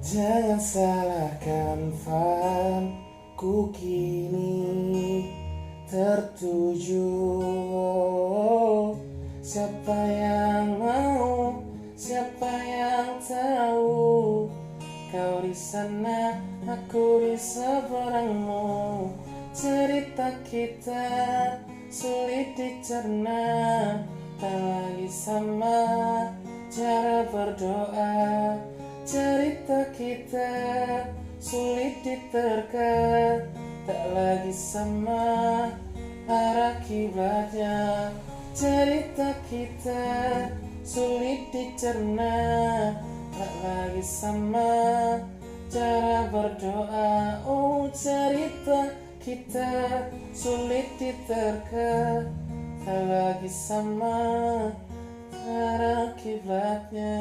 Jangan salahkan fan, ku kini tertuju. Siapa yang mau, siapa yang tahu? Kau di sana, aku di seberangmu. Cerita kita sulit dicerna, tak lagi sama cara berdoa. Cerita kita sulit diterka, tak lagi sama arah kiblatnya. Cerita kita sulit dicerna, tak lagi sama cara berdoa. Oh, cerita kita sulit diterka, tak lagi sama arah kiblatnya.